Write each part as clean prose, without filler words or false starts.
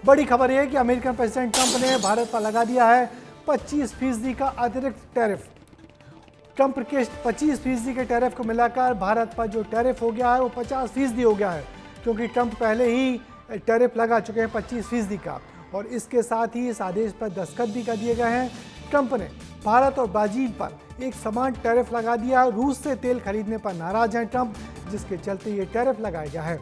बड़ी खबर यह है कि अमेरिकन प्रेसिडेंट ट्रंप ने भारत पर लगा दिया है 25% का अतिरिक्त टैरिफ। ट्रंप के 25% के टैरिफ को मिलाकर भारत पर जो टैरिफ हो गया है वो 50% हो गया है, क्योंकि ट्रंप पहले ही टैरिफ लगा चुके हैं 25% का। और इसके साथ ही इस आदेश पर दस्तखत भी कर दिए गए हैं। ट्रंप ने भारत और ब्राजील पर एक समान टैरिफ लगा दिया। रूस से तेल खरीदने पर नाराज हैं ट्रंप, जिसके चलते ये टैरिफ लगाया गया है।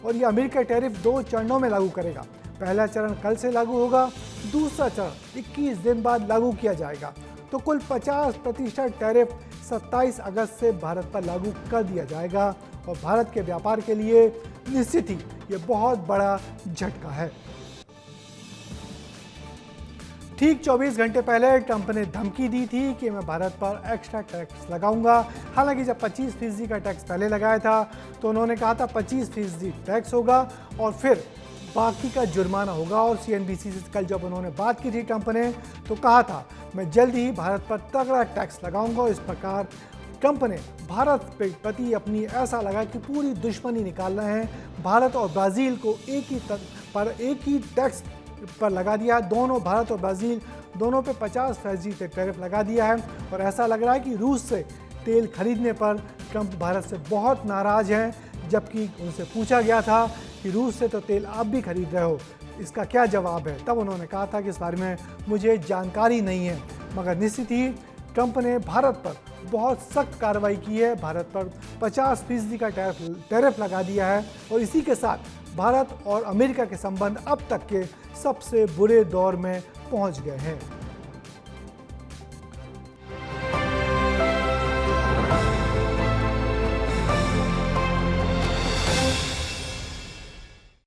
और ये अमेरिका टैरिफ 2 चरणों में लागू करेगा। पहला चरण कल से लागू होगा, दूसरा चरण 21 दिन बाद लागू किया जाएगा। तो कुल 50% टैरिफ 27 अगस्त से भारत पर लागू कर दिया जाएगा और भारत के व्यापार के लिए निश्चित ही ये बहुत बड़ा झटका है। ठीक 24 घंटे पहले ट्रंप ने धमकी दी थी कि मैं भारत पर एक्स्ट्रा टैक्स लगाऊंगा। हालांकि जब 25% का टैक्स पहले लगाया था तो उन्होंने कहा था 25% टैक्स होगा और फिर बाकी का जुर्माना होगा। और CNBC से कल जब उन्होंने बात की थी ट्रंप ने तो कहा था मैं जल्द ही भारत पर तगड़ा टैक्स लगाऊंगा। इस प्रकार ट्रंप ने भारत के प्रति अपनी ऐसा लगा कि पूरी दुश्मनी निकाल रहे हैं। भारत और ब्राज़ील को एक ही टैक्स पर लगा दिया। दोनों भारत और ब्राज़ील दोनों पे 50% टैरिफ लगा दिया है। और ऐसा लग रहा है कि रूस से तेल खरीदने पर ट्रंप भारत से बहुत नाराज़ हैं, जबकि उनसे पूछा गया था कि रूस से तो तेल आप भी खरीद रहे हो, इसका क्या जवाब है। तब उन्होंने कहा था कि इस बारे में मुझे जानकारी नहीं है। मगर निश्चित ही ट्रंप ने भारत पर बहुत सख्त कार्रवाई की है। भारत पर 50% का टैरिफ लगा दिया है और इसी के साथ भारत और अमेरिका के संबंध अब तक के सबसे बुरे दौर में पहुंच गए हैं।